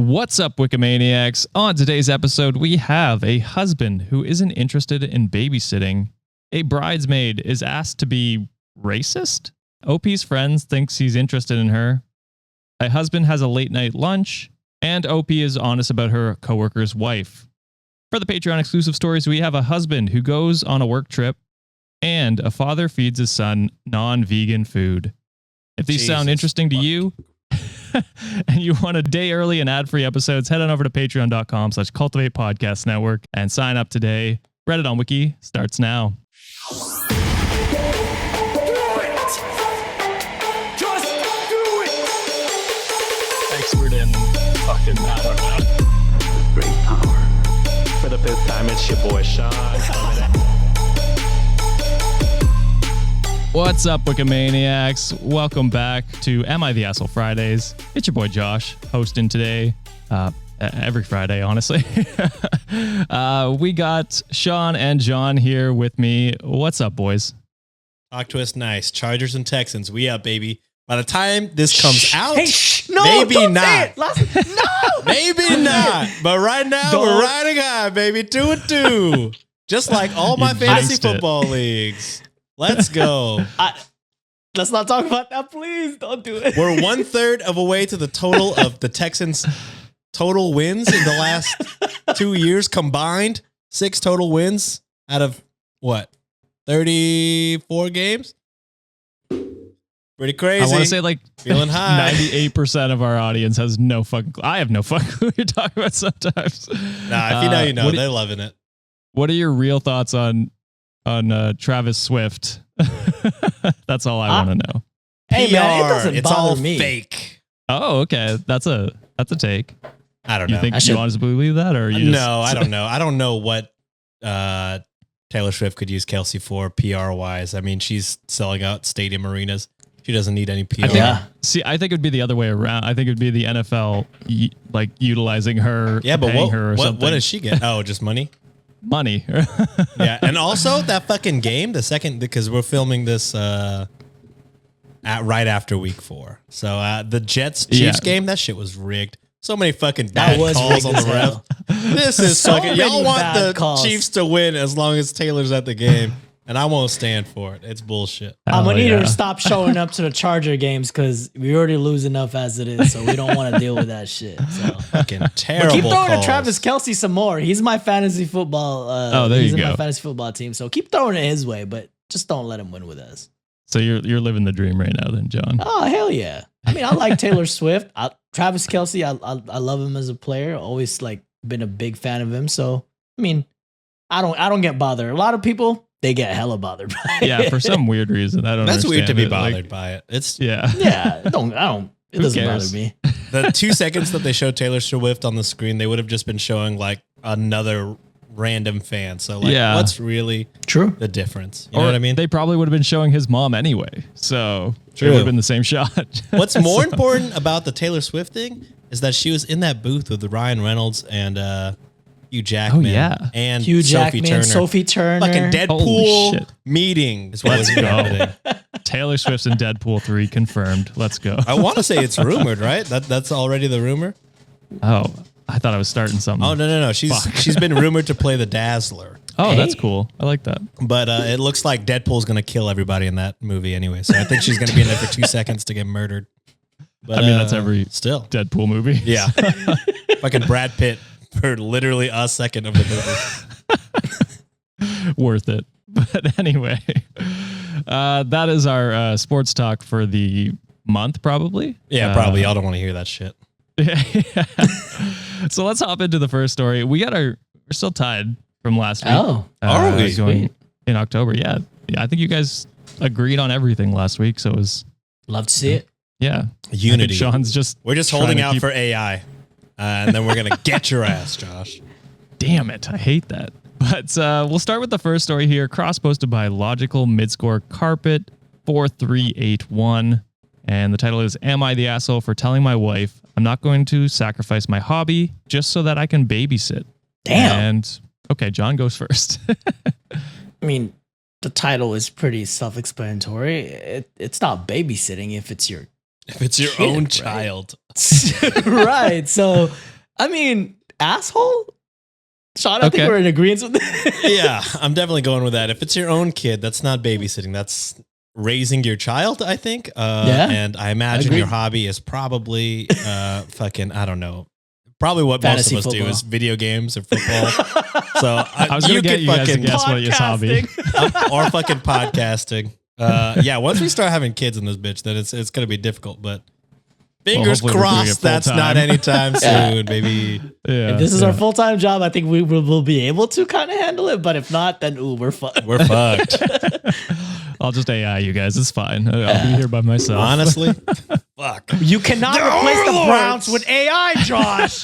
What's up, Wikimaniacs? On today's episode, we have a husband who isn't interested in babysitting. A bridesmaid is asked to be racist. OP's friends thinks he's interested in her. A husband has a late night lunch. And OP is honest about her coworker's wife. For the Patreon exclusive stories, we have a husband who goes on a work trip and a father feeds his son non-vegan food. If these sound interesting to you, and you want a day early and ad-free episodes, head on over to patreon.com/cultivate podcast network and sign up today. Reddit on Wiki starts now. Expert in fucking, I don't know. Great power. For the fifth time, it's your boy Sean. What's up, Wikimaniacs? Welcome back to Am I the Asshole Fridays. It's your boy Josh hosting today. Every Friday, honestly. We got Sean and John here with me. What's up, boys? Talk to us nice. Chargers and Texans. We up, baby. By the time this comes out, No, maybe don't not. Say it. No, Maybe not. But right now, we're riding high, baby. 2-2. Just like all my fantasy football leagues. Let's go. let's not talk about that, please. Don't do it. We're 1/3 of a way to the total of the Texans' total wins in the last 2 years combined. 6 total wins out of what? 34 games? Pretty crazy. I want to say like feeling high. 98% of our audience has no fucking clue. I have no fucking clue what you're talking about sometimes. Nah, if you know, you know. They're loving it. What are your real thoughts on Travis Swift? That's all I want to know. Hey, man, it doesn't it's bother all me. fake. Oh, okay. That's a take. I don't You know. think you honestly believe that, or you just, No, I don't know. I don't know what Taylor Swift could use Kelsey for PR wise. I mean, she's selling out stadium arenas. She doesn't need any PR. I think it'd be the other way around. I think it'd be the NFL like utilizing her, Yeah, but paying her or what something. does she get? Oh, just money? Money. Yeah, and also that fucking game, the second, because we're filming this right after week 4. So the Jets-Chiefs game, that shit was rigged. So many fucking bad calls on the ref. This is So fucking, y'all many want bad the calls. Chiefs to win as long as Taylor's at the game. And I won't stand for it. It's bullshit. I'm gonna need her yeah. to stop showing up to the Charger games because we already lose enough as it is, so we don't want to deal with that shit. So Fucking terrible. but keep throwing calls. to Travis Kelce some more. He's my fantasy football. There he's you in go. my fantasy football team. So keep throwing it his way, but just don't let him win with us. So you're living the dream right now, then, John. Oh hell yeah! I mean, I like Taylor Swift. Travis Kelce, I love him as a player. Always like been a big fan of him. So I mean, I don't get bothered. A lot of people, they get hella bothered by it. Yeah, for some weird reason. I don't. That's weird to be understand it. bothered by it. It's Yeah, I don't. It Who doesn't cares? bother me. the 2 seconds that they showed Taylor Swift on the screen, they would have just been showing like another random fan. So like, what's really True. the difference? You know what I mean? They probably would have been showing his mom anyway. So it would have been the same shot. What's more important about the Taylor Swift thing is that she was in that booth with Ryan Reynolds and Hugh Jackman. Oh, yeah. And Hugh Sophie Jackman, Turner. Sophie Turner. Fucking Holy Deadpool shit. meeting is what was happening. Taylor Swift's in Deadpool 3 confirmed. Let's go. I want to say it's rumored, right? That's already the rumor. Oh, I thought I was starting something. Oh no. She's been rumored to play the Dazzler. Oh, that's cool. I like that. But it looks like Deadpool's going to kill everybody in that movie anyway. So I think she's going to be in there for 2 seconds to get murdered. But, I mean, that's every still. Deadpool movie. Yeah. Fucking Brad Pitt for literally a second of the movie. Worth it. But anyway, that is our sports talk for the month, probably. Yeah, probably. Y'all don't want to hear that shit. Yeah. So let's hop into the first story. We're still tied from last week. Oh, are we? Going in October. Yeah. I think you guys agreed on everything last week. So it was, love to see it. yeah. Unity. Sean's just, We're just trying holding to out keep- for AI. And then we're going to get your ass, Josh. damn it. I hate that. But we'll start with the first story here. Cross posted by Logical Midscore Carpet 4381. And the title is, Am I the Asshole for Telling My Wife I'm not going to sacrifice my hobby just so that I can babysit? Damn. And okay, John goes first. I mean, the title is pretty self-explanatory. It's not babysitting if it's your If it's your Kid, own right? child. right. So I mean, asshole? Sean, I think Okay. we're in agreement with this. Yeah, I'm definitely going with that. If it's your own kid, that's not babysitting. That's raising your child, I think. Yeah. And I imagine Agreed. your hobby is probably fucking, I don't know. Probably what Fantasy most of us do football. is video games or football. So I was going to get you guys to guess what his hobby. or fucking podcasting. Yeah, once we start having kids in this bitch, then it's going to be difficult. But fingers hopefully we're doing it crossed, that's full-time. not anytime Yeah. soon, baby. Yeah, If this is yeah. our full-time job, I think we will be able to kind of handle it. But if not, then we're fucked. We're fucked. I'll just AI you guys. It's fine. I'll be here by myself. Honestly, fuck. You cannot replace the Browns with AI, Josh.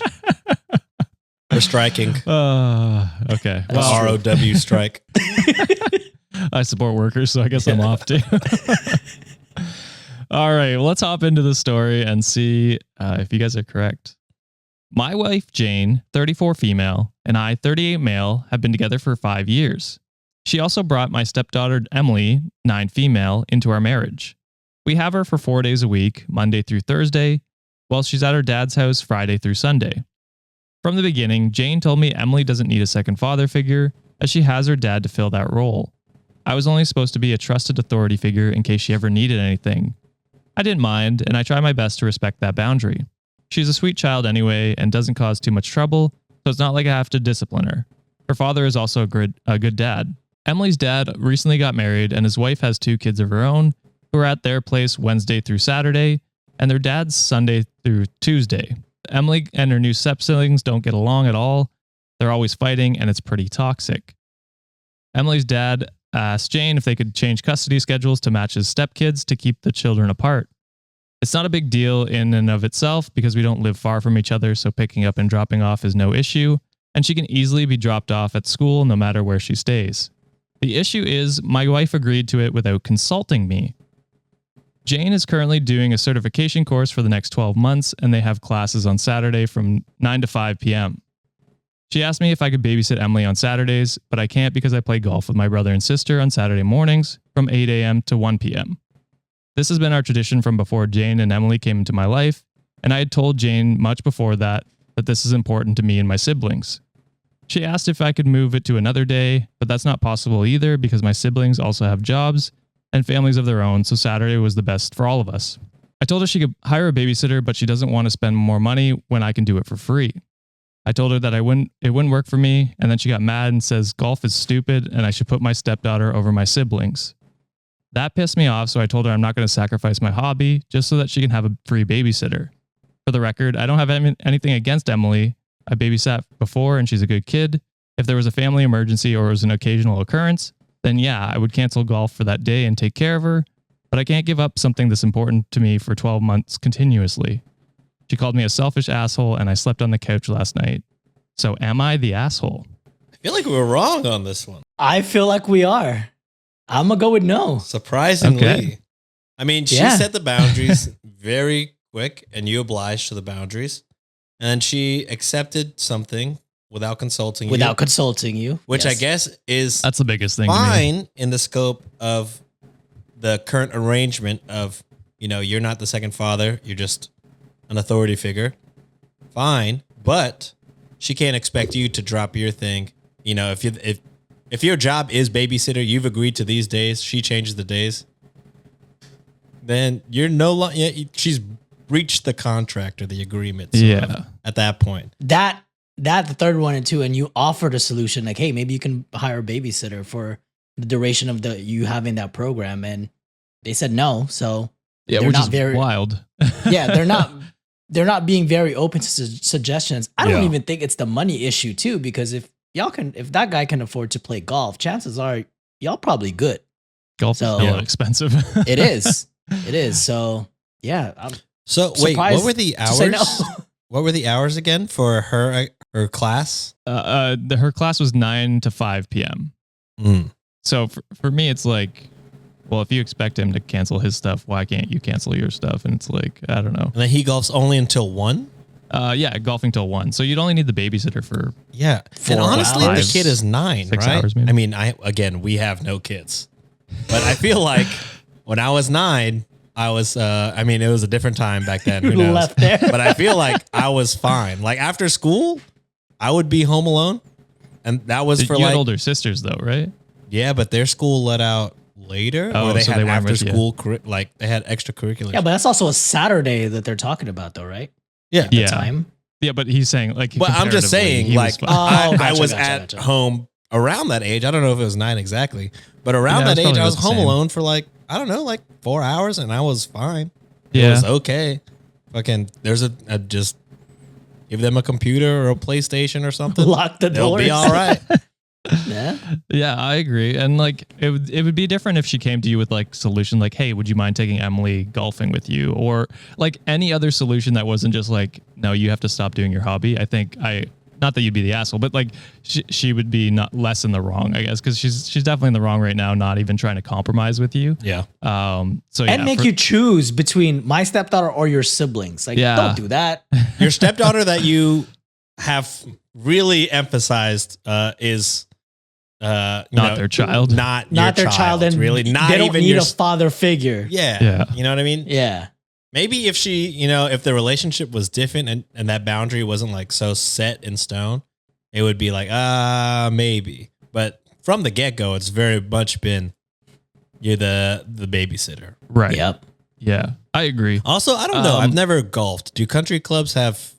We're striking. Okay. The Well, ROW strike. I support workers, so I guess I'm off too. All right, well, let's hop into the story and see if you guys are correct. My wife, Jane, 34 female, and I, 38 male, have been together for 5 years. She also brought my stepdaughter, Emily, 9 female, into our marriage. We have her for 4 days a week, Monday through Thursday, while she's at her dad's house Friday through Sunday. From the beginning, Jane told me Emily doesn't need a second father figure, as she has her dad to fill that role. I was only supposed to be a trusted authority figure in case she ever needed anything. I didn't mind, and I try my best to respect that boundary. She's a sweet child anyway and doesn't cause too much trouble, so it's not like I have to discipline her. Her father is also a good dad. Emily's dad recently got married, and his wife has 2 kids of her own who are at their place Wednesday through Saturday, and their dad's Sunday through Tuesday. Emily and her new step-siblings don't get along at all. They're always fighting, and it's pretty toxic. Emily's dad asked Jane if they could change custody schedules to match his stepkids to keep the children apart. It's not a big deal in and of itself because we don't live far from each other, so picking up and dropping off is no issue, and she can easily be dropped off at school no matter where she stays. The issue is my wife agreed to it without consulting me. Jane is currently doing a certification course for the next 12 months, and they have classes on Saturday from 9 to 5 p.m. She asked me if I could babysit Emily on Saturdays, but I can't because I play golf with my brother and sister on Saturday mornings from 8 a.m. to 1 p.m. This has been our tradition from before Jane and Emily came into my life, and I had told Jane much before that this is important to me and my siblings. She asked if I could move it to another day, but that's not possible either because my siblings also have jobs and families of their own, so Saturday was the best for all of us. I told her she could hire a babysitter, but she doesn't want to spend more money when I can do it for free. I told her that it wouldn't work for me, and then she got mad and says golf is stupid and I should put my stepdaughter over my siblings. That pissed me off, so I told her I'm not going to sacrifice my hobby just so that she can have a free babysitter. For the record, I don't have anything against Emily. I babysat before and she's a good kid. If there was a family emergency or it was an occasional occurrence, then yeah, I would cancel golf for that day and take care of her, but I can't give up something this important to me for 12 months continuously. She called me a selfish asshole and I slept on the couch last night. So am I the asshole? I feel like we were wrong on this one. I feel like we are. I'm going to go with no. Surprisingly. Okay. I mean, she Yeah. set the boundaries very quick and you obliged to the boundaries. And she accepted something without consulting you. Without consulting you. Which I Yes. guess is That's the biggest thing to me. fine in the scope of the current arrangement of, you're not the second father. You're just an authority figure. Fine. But she can't expect you to drop your thing. If your job is babysitter, you've agreed to these days, she changes the days, then you're no longer, she's breached the contract or the agreement. Yeah. At that point. That the third one and two, and you offered a solution like, hey, maybe you can hire a babysitter for the duration of you having that program, and they said no. So Yeah, they're which not is very wild. yeah, they're not being very open to suggestions. I don't Yeah. even think it's the money issue too, because if that guy can afford to play golf, chances are y'all probably good. Golf So- is hella expensive. It is. It is. So yeah, I'm So wait, what surprised were the to say hours? no. What were the hours again for her class? Her class was 9 to 5 p.m. So for me, it's like, well, if you expect him to cancel his stuff, why can't you cancel your stuff? And it's like, I don't know. And then he golfs only until 1? Yeah, golfing till 1. So you'd only need the babysitter for, Yeah. 4 And honestly, hours. the kid is 9, 6 right? hours, maybe. I mean, we have no kids. But I feel like when I was 9, I was, I mean, it was a different time back then. Who knows? Left there. But I feel like I was fine. Like after school, I would be home alone. And that was for you had like, older sisters though, right? yeah, but their school let out later. Oh, or they so had they weren't after with you. school, like they had extracurriculars. Yeah, but that's also a Saturday that they're talking about, though, right? yeah. At the Yeah. time. Yeah, but he's saying like. But I'm just comparatively, saying, he was like, fine. Oh, I gotcha, was gotcha, at gotcha. home around that age. I don't know if it was 9 exactly, but around Yeah, that it's age, probably I was about the home same. alone for like, I don't know, like 4 hours and I was fine. It Yeah. was okay. Fucking, there's a just give them a computer or a PlayStation or something. Lock the They'll doors. be all right. Yeah. Yeah, I agree. And like it would be different if she came to you with like solution like, hey, would you mind taking Emily golfing with you? Or like any other solution that wasn't just like, no, you have to stop doing your hobby. I think not that you'd be the asshole, but like she would be not less in the wrong, I guess, because she's definitely in the wrong right now, not even trying to compromise with you. Yeah. So yeah, And make you choose between my stepdaughter or your siblings. Like, Yeah. don't do that. Your stepdaughter that you have really emphasized is not their child. Not Not your their child, and really not they don't even need your a father figure. yeah. Yeah. You know what I mean? Yeah. Maybe if she, if the relationship was different and that boundary wasn't like so set in stone, it would be like, maybe. But from the get-go, it's very much been you're the babysitter. Right. Yep. Yeah, I agree. Also, I don't know. I've never golfed. Do country clubs have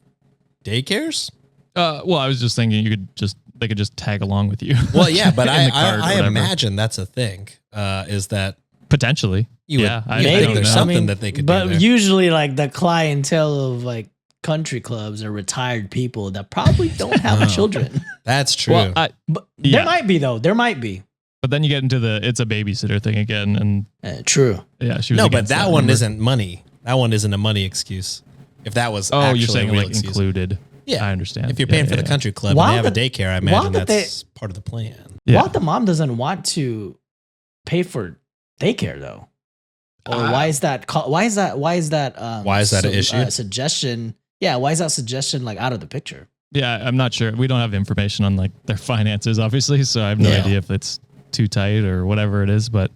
daycares? Well, I was just thinking they could just tag along with you. Well, yeah, but In the cart or I whatever. imagine that's a thing. Is that Potentially. you Yeah, would I you don't think there's know. something that they could but do there. usually, like the clientele of like country clubs are retired people that probably don't have children. That's true. Well, But Yeah. there might be though. There might be. but then you get into it's a babysitter thing again, and True. yeah, she was no, but against that one remember? isn't money. That one isn't a money excuse. If that was Oh, actually you're saying a real like excuse. included. Yeah. I understand. If you're Yeah, paying for yeah, the country club Why and they have a would- daycare, I why imagine would that's part of the plan. Yeah. Why the mom doesn't want to pay for daycare though? Or why is that? Why is that? Why is that? Why is that an issue? Suggestion. Yeah. Why is that suggestion like out of the picture? Yeah, I'm not sure. We don't have information on like their finances, obviously, so I have no Yeah. idea if it's too tight or whatever it is. But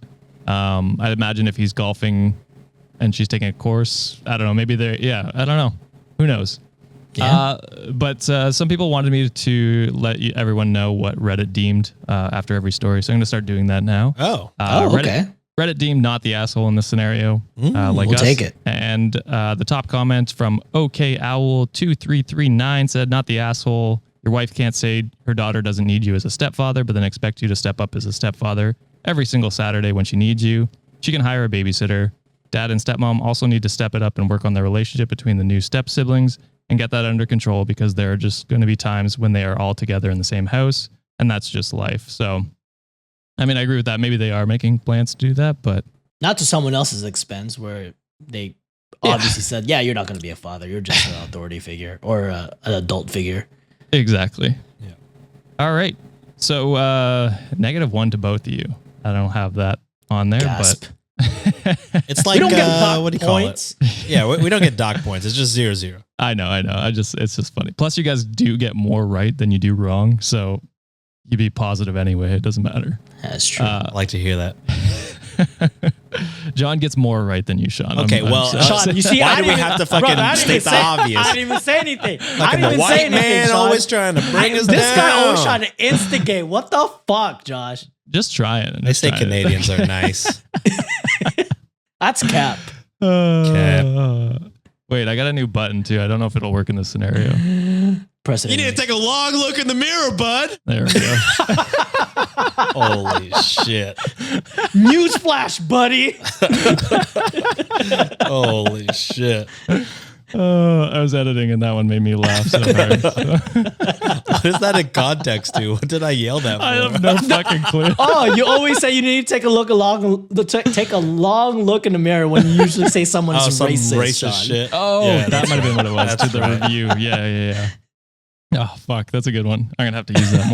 I'd imagine if he's golfing and she's taking a course, I don't know. Maybe they're I don't know. Who knows? Yeah. But some people wanted me to let everyone know what Reddit deemed after every story, so I'm going to start doing that now. Oh. Reddit, Okay. Reddit deemed not the asshole in this scenario, like we'll us. take it. And the top comment from OKOwl2339 said, "Not the asshole. Your wife can't say her daughter doesn't need you as a stepfather, but then expect you to step up as a stepfather every single Saturday when she needs you. She can hire a babysitter. Dad and stepmom also need to step it up and work on their relationship between the new step siblings and get that under control because there are just going to be times when they are all together in the same house, and that's just life." So, I mean, I agree with that. Maybe they are making plans to do that, but Not to someone else's expense, where they obviously said, "Yeah, you're not going to be a father. You're just an authority figure or an adult figure." exactly. Yeah. All right. So, -1 to both of you. I don't have that on there, Gasp. It's like, don't get dock what do you call points. it? Yeah, we don't get dock points. It's just 0-0. I know. It's just funny. Plus, you guys do get more right than you do wrong. So you'd be positive anyway. It doesn't matter. That's true. I like to hear that. John gets more right than you, Sean. Okay, well, Sean, you see, why I do we didn't have even- to fucking Bro, I didn't state even the say- obvious? I didn't even say anything. I Fucking didn't the even say white anything, man Sean. always trying to bring us This down. guy always trying to instigate. What the fuck, Josh? just try it. They say Canadians are nice. That's cap. Wait, I got a new button too. I don't know if it'll work in this scenario. Precedent. You need to take a long look in the mirror, bud. There we go. Holy shit. Newsflash, buddy. Holy shit. I was editing and that one made me laugh so hard. What is that in context to? What did I yell that for? I have no fucking clue. Oh, you always say you need to take a look take a long look in the mirror when you usually say someone's some racist, Sean. shit. Oh, Yeah, that might have been what it was. that's To the right. review. Yeah. Oh, fuck. That's a good one. I'm going to have to use that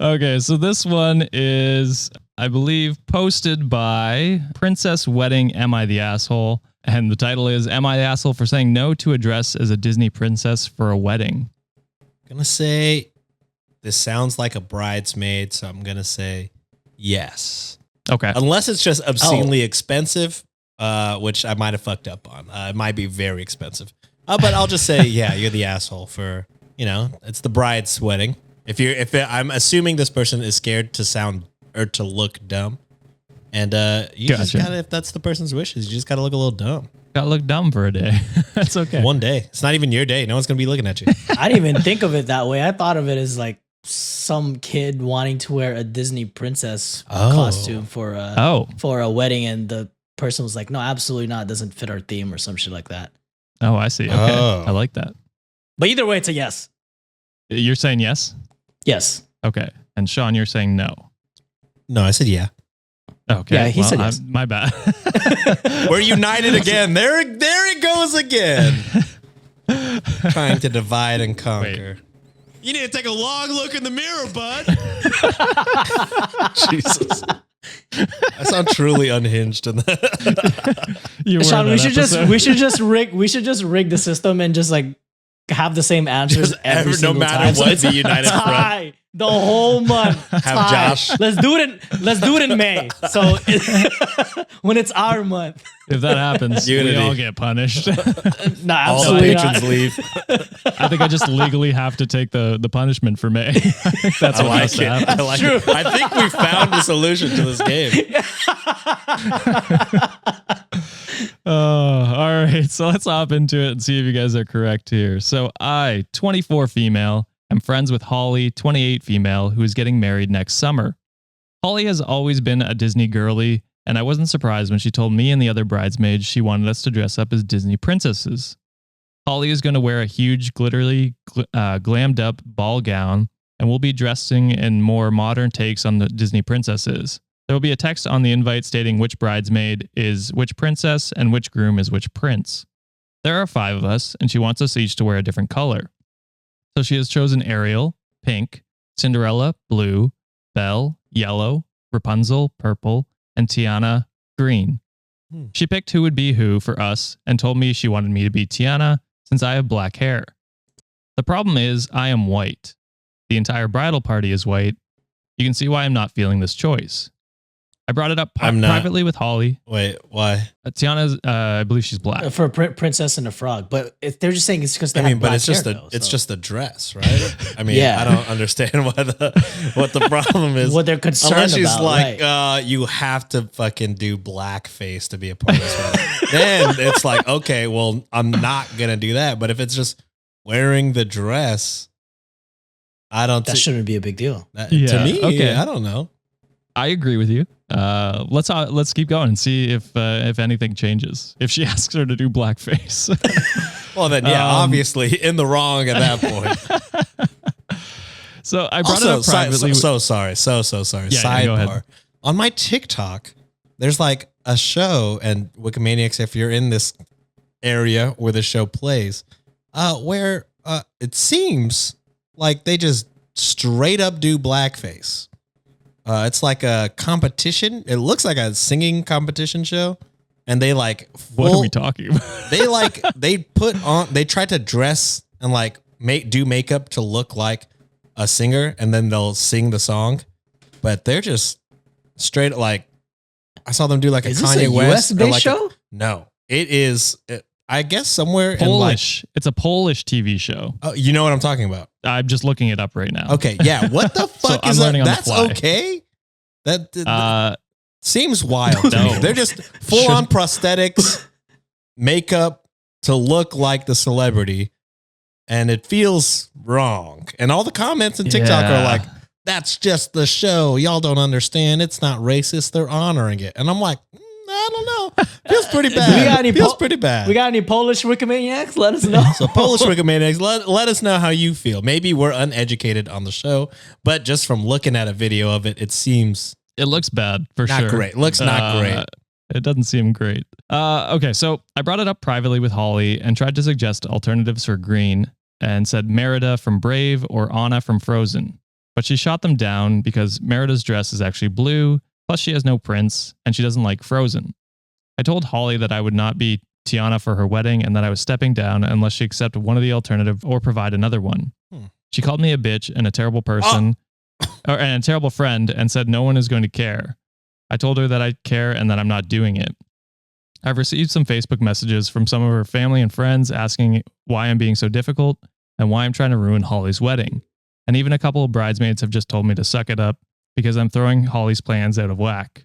more. Okay, so this one is, I believe, posted by Princess Wedding Am I the Asshole? And the title is, Am I the Asshole for saying no to a dress as a Disney princess for a wedding? I'm going to say this sounds like a bridesmaid, so I'm going to say yes. Okay. Unless it's just obscenely expensive, which I might have fucked up on. It might be very expensive. But I'll just say, yeah, you're the asshole for, it's the bride's wedding. I'm assuming this person is scared to sound or to look dumb. And you just gotta, if that's the person's wishes, you just gotta look a little dumb. Gotta look dumb for a day. That's okay. One day. It's not even your day. No one's gonna be looking at you. I didn't even think of it that way. I thought of it as like some kid wanting to wear a Disney princess costume for a wedding, and the person was like, "No, absolutely not. It doesn't fit our theme," or some shit like that. Oh, I see. Okay, I like that. But either way, it's a yes. You're saying yes? Yes. Okay. And Sean, you're saying no. No, I said yeah. Okay. Yeah, he said yes. My bad. We're united again. There it goes again. Trying to divide and conquer. Wait. You need to take a long look in the mirror, bud. Jesus. I sound truly unhinged in that. Sean, we should just rig the system and just like have the same answers every single no matter time. What the United Front. The whole month. Have Josh. Let's do it in May. So when it's our month. If that happens, we all get punished. No, all the patrons leave. I think I just legally have to take the punishment for May. That's what has to happen. I like it. I think we found the solution to this game. All right. So let's hop into it and see if you guys are correct here. So I, 24 female, am friends with Holly, 28 female, who is getting married next summer. Holly has always been a Disney girly, and I wasn't surprised when she told me and the other bridesmaids she wanted us to dress up as Disney princesses. Holly is going to wear a huge, glittery, glammed up ball gown, and we'll be dressing in more modern takes on the Disney princesses. There will be a text on the invite stating which bridesmaid is which princess and which groom is which prince. There are 5 of us, and she wants us each to wear a different color. So she has chosen Ariel, pink, Cinderella, blue, Belle, yellow, Rapunzel, purple, and Tiana, green. She picked who would be who for us and told me she wanted me to be Tiana since I have black hair. The problem is I am white. The entire bridal party is white. You can see why I'm not feeling this choice. I brought it up privately with Holly. Wait, why? Tiana's, I believe she's black. For a princess and a frog. But if they're just saying it's because they have black hair, it's just a dress, right? I mean, I don't understand what the problem is. What they're concerned Unless she's about, like, right. You have to fucking do blackface to be a part of this wedding. Then it's like, okay, well, I'm not going to do that. But if it's just wearing the dress, that shouldn't be a big deal. To me, okay. I don't know. I agree with you. Let's keep going and see if anything changes. If she asks her to do blackface, well then obviously in the wrong at that point. So I brought it up privately. So sorry. Yeah, Sidebar. On my TikTok, there's like a show, and Wikimaniacs, if you're in this area where the show plays, where it seems like they just straight up do blackface. It's like a competition. It looks like a singing competition show. And they like, what are we talking about? they try to dress and like do makeup to look like a singer, and then they'll sing the song. But they're just straight like, I saw them do like is a Kanye West. Is this a US-based show? No, it is. I guess somewhere Polish. It's a Polish TV show. Oh, you know what I'm talking about? I'm just looking it up right now. Okay, yeah. What the fuck is that? That's okay. That seems wild to me. They're just full on prosthetics, makeup to look like the celebrity, and it feels wrong. And all the comments in TikTok are like, "That's just the show. Y'all don't understand. It's not racist. They're honoring it." And I'm like, I don't know. Feels pretty bad. Feels pretty bad. We got any Polish Wikimaniacs? Let us know. So Polish Wikimaniacs, let us know how you feel. Maybe we're uneducated on the show, but just from looking at a video of it, it looks bad for sure. Not great. Looks not great. It doesn't seem great. Okay, so I brought it up privately with Holly and tried to suggest alternatives for green and said Merida from Brave or Anna from Frozen. But she shot them down because Merida's dress is actually blue, plus she has no prince, and she doesn't like Frozen. I told Holly that I would not be Tiana for her wedding and that I was stepping down unless she accepted one of the alternative or provide another one. She called me a bitch and a terrible person and a terrible friend and said no one is going to care. I told her that I care and that I'm not doing it. I've received some Facebook messages from some of her family and friends asking why I'm being so difficult and why I'm trying to ruin Holly's wedding. And even a couple of bridesmaids have just told me to suck it up because I'm throwing Holly's plans out of whack.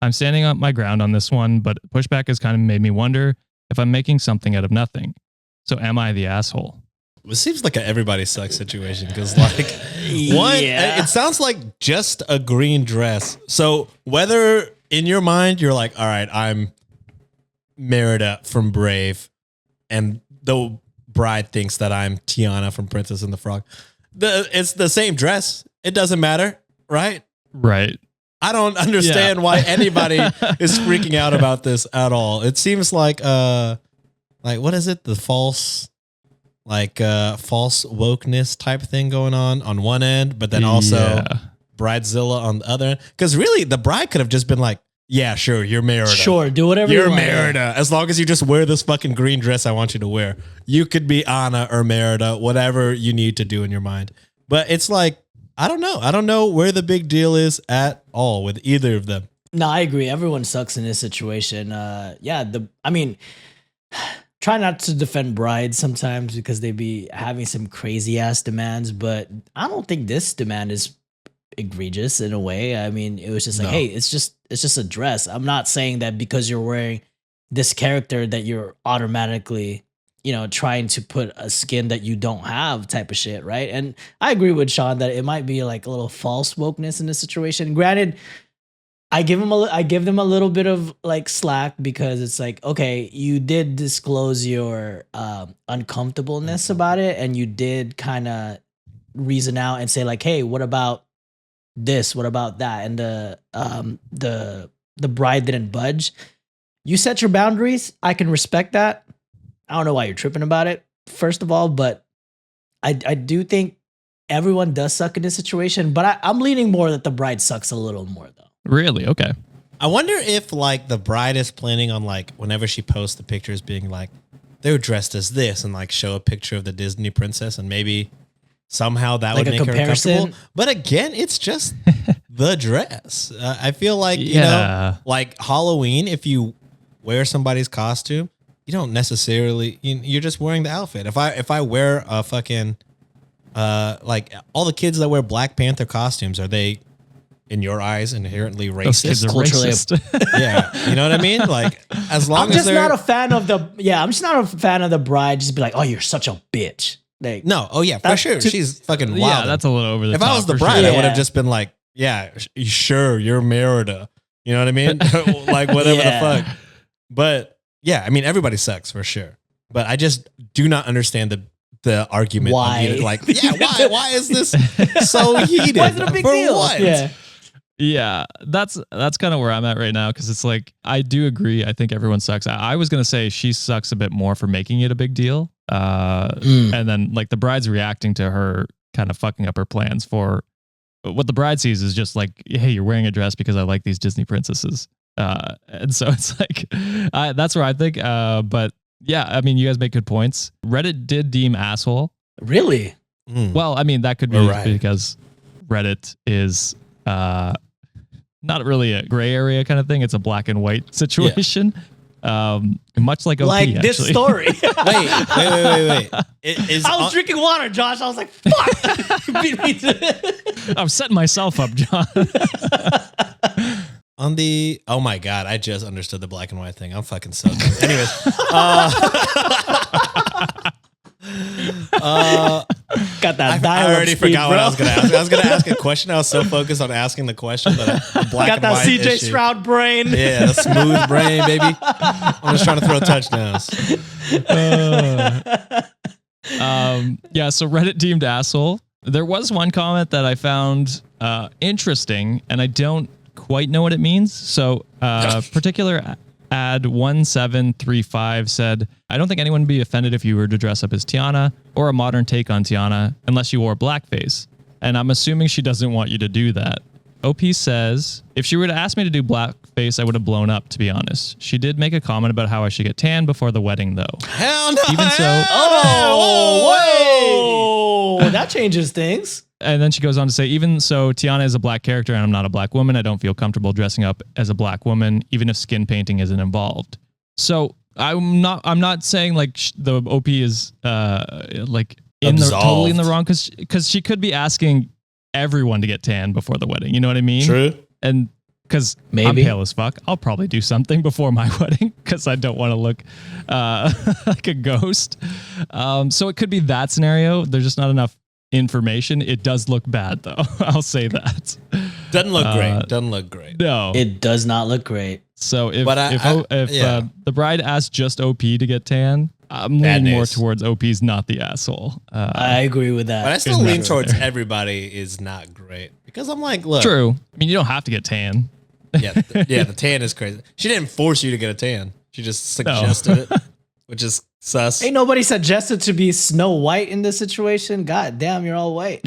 I'm standing up my ground on this one, but pushback has kind of made me wonder if I'm making something out of nothing. So am I the asshole? It seems like a everybody sucks situation because, like, one, it sounds like just a green dress. So whether in your mind you're like, all right, I'm Merida from Brave, and the bride thinks that I'm Tiana from Princess and the Frog, it's the same dress. It doesn't matter, right? Right. I don't understand why anybody is freaking out about this at all. It seems like what is it? The false wokeness type thing going on one end, but then also Bridezilla on the other end. Because really, the bride could have just been like, yeah, sure, you're Merida. Sure, do whatever you're you want. Merida. As long as you just wear this fucking green dress I want you to wear. You could be Anna or Merida, whatever you need to do in your mind. But it's like, I don't know. I don't know where the big deal is at all with either of them. No, I agree. Everyone sucks in this situation. Try not to defend brides sometimes because they be having some crazy ass demands, but I don't think this demand is egregious in a way. I mean, it was just like, hey, it's just a dress. I'm not saying that because you're wearing this character that you're automatically, trying to put a skin that you don't have type of shit, right? And I agree with Sean that it might be like a little false wokeness in this situation. Granted, I give them a little bit of like slack because it's like, okay, you did disclose your uncomfortableness about it, and you did kind of reason out and say like, hey, what about this? What about that? And the bride didn't budge. You set your boundaries. I can respect that. I don't know why you're tripping about it, first of all, but I do think everyone does suck in this situation, but I'm leaning more that the bride sucks a little more though. Really? Okay. I wonder if like the bride is planning on like whenever she posts the pictures being like they're dressed as this and like show a picture of the Disney princess and maybe somehow that like would make her comfortable. But again, it's just the dress. I feel like, like Halloween, if you wear somebody's costume, you don't necessarily, you're just wearing the outfit. If I wear a fucking, like all the kids that wear Black Panther costumes, are they in your eyes inherently racist? Those kids are racist. Yeah. You know what I mean? Like as long I'm as just they're not a fan of I'm just not a fan of the bride. Just be like, oh, you're such a bitch. Like, no. Oh yeah, for sure. She's fucking wild. Yeah, that's a little over the top. If I was the bride, I would have just been like, yeah, sure, you're Merida. You know what I mean? Like whatever the fuck. But yeah, I mean, everybody sucks for sure. But I just do not understand the argument. Why? Like, yeah, why? Why is this so heated? Why is it a big deal? What? Yeah, that's kind of where I'm at right now because it's like I do agree. I think everyone sucks. I was gonna say she sucks a bit more for making it a big deal, and then like the bride's reacting to her kind of fucking up her plans for what the bride sees is just like, hey, you're wearing a dress because I like these Disney princesses, and so it's like that's where I think. But yeah, I mean, you guys make good points. Reddit did deem asshole. Really? Well, I mean, that could be because Reddit is not really a gray area kind of thing. It's a black and white situation. Much like OP, like this actually. story. Wait. I was drinking water, Josh. I was like, fuck. Beat me to it. I'm setting myself up, John. Oh my God, I just understood the black and white thing. I'm fucking so dumb. Anyways. Got that I already forgot what I was going to ask. I was going to ask a question. I was so focused on asking the question that the black got and that white CJ issue. Stroud brain. Yeah, the smooth brain, baby. I'm just trying to throw touchdowns. Yeah, so Reddit deemed asshole. There was one comment that I found interesting, and I don't quite know what it means. So particular ad 1735 said, I don't think anyone would be offended if you were to dress up as Tiana or a modern take on Tiana unless you wore blackface. And I'm assuming she doesn't want you to do that. OP says, if she were to ask me to do blackface, I would have blown up, to be honest. She did make a comment about how I should get tan before the wedding, though. Hell no. Even so, Oh, whoa. That changes things. And then she goes on to say, even so, Tiana is a black character and I'm not a black woman. I don't feel comfortable dressing up as a black woman, even if skin painting isn't involved. So I'm not saying like the OP is like totally in the wrong because she could be asking everyone to get tan before the wedding. You know what I mean? True. And because I'm pale as fuck, I'll probably do something before my wedding because I don't want to look like a ghost. So it could be that scenario. There's just not enough information. It does look bad though. I'll say that. Doesn't look great. Doesn't look great. No, it does not look great. So if the bride asked just OP to get tan, I'm leaning more towards OP's not the asshole. I agree with that. But I still lean towards everybody is not great because I'm like, look. True. I mean, you don't have to get tan. The tan is crazy. She didn't force you to get a tan. She just suggested it, which is sus. Ain't nobody suggested to be Snow White in this situation. God damn, you're all white.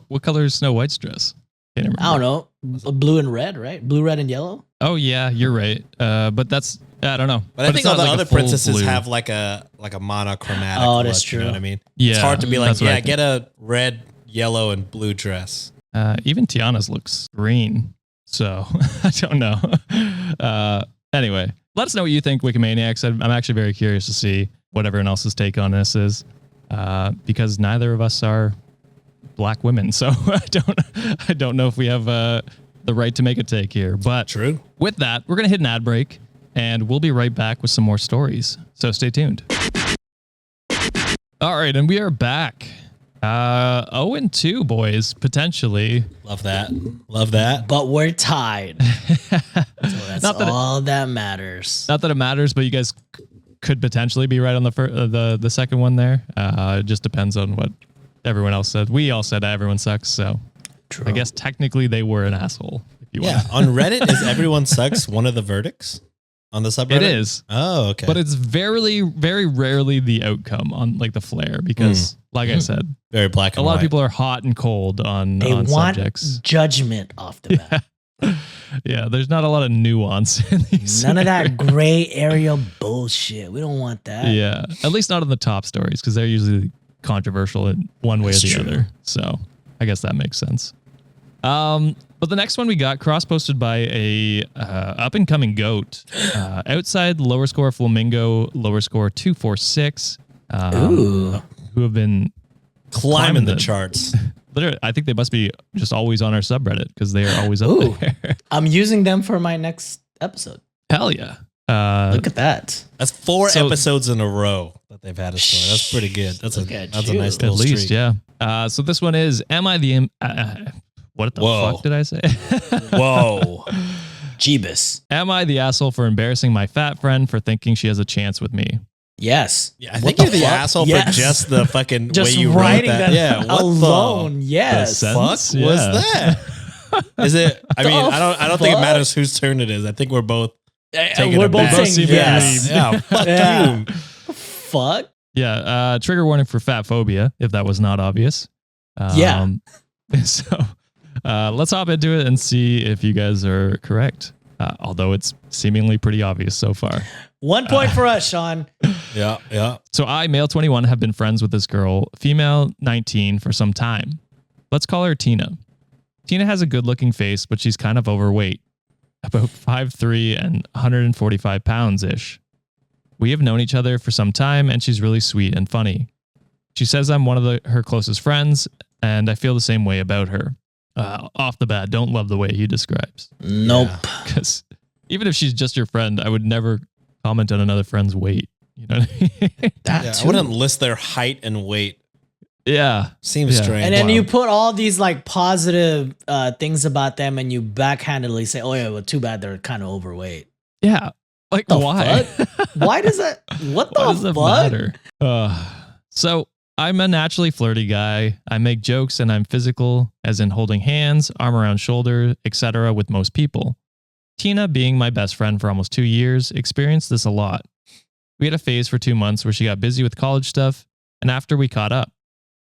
What color is Snow White's dress? I don't know. Blue and red, right? Blue, red, and yellow. Oh yeah, you're right. But that's I don't know. But I think all the other princesses have like a monochromatic. Oh, that's look, true. You know what I mean? Yeah, it's hard to be like, get a red, yellow, and blue dress. Even Tiana's looks green, so I don't know. Anyway, let us know what you think, Wikimaniacs. I'm actually very curious to see what everyone else's take on this is, because neither of us are black women, so I don't know if we have the right to make a take here. But true. With that, we're gonna hit an ad break, and we'll be right back with some more stories. So stay tuned. All right, and we are back. 0-2, boys, potentially. Love that. But we're tied. So that's all that matters. Not that it matters, but you guys could potentially be right on the second one there. It just depends on what everyone else said. We all said everyone sucks, so true. I guess technically they were an asshole. If you want. On Reddit, is everyone sucks one of the verdicts on the subreddit? It is. Oh, okay. But it's very, very rarely the outcome on like the flare because, like I said, very black and white. A lot of people are hot and cold on want subjects. Judgment off the bat. Yeah, there's not a lot of nuance in these. None of that gray area bullshit. We don't want that. Yeah, at least not in the top stories because they're usually controversial in one way or the other. So I guess that makes sense. But the next one we got cross-posted by a up-and-coming goat. Outside lower score Flamingo, lower score 246. Who have been climbing the charts. Literally, I think they must be just always on our subreddit because they are always up there. I'm using them for my next episode. Hell yeah. Look at that. That's 4 episodes in a row that they've had a story. That's pretty good. That's a nice little streak. At least, streak. yeah. So this one is, am I the... what the fuck did I say? Whoa. Jeebus. Am I the asshole for embarrassing my fat friend for thinking she has a chance with me? Yes. Yeah, I think you're the asshole for just the fucking way you wrote that. Yeah, what alone. Yes. The fuck was that? Is it? I mean, I don't think it matters whose turn it is. I think we're both taking we're both saying yes. Yeah. Fuck you. Fuck. Yeah. Trigger warning for fat phobia, if that was not obvious. So let's hop into it and see if you guys are correct. Although it's seemingly pretty obvious so far. 1 point for us, Sean. Yeah. So I, male 21, have been friends with this girl, female 19, for some time. Let's call her Tina. Tina has a good-looking face, but she's kind of overweight. About 5'3" and 145 pounds-ish. We have known each other for some time, and she's really sweet and funny. She says I'm one of her closest friends, and I feel the same way about her. Off the bat, don't love the way he describes. Nope. Because even if she's just your friend, I would never comment on another friend's weight. You know what I mean? I wouldn't list their height and weight. Yeah. Seems strange. And then you put all these like positive things about them and you backhandedly say, oh yeah, well, too bad they're kind of overweight. Yeah. Like, why? Why does that? What the does that fuck? Matter? So I'm a naturally flirty guy. I make jokes and I'm physical, as in holding hands, arm around shoulder, etc. with most people. Tina, being my best friend for almost 2 years, experienced this a lot. We had a phase for 2 months where she got busy with college stuff, and after we caught up,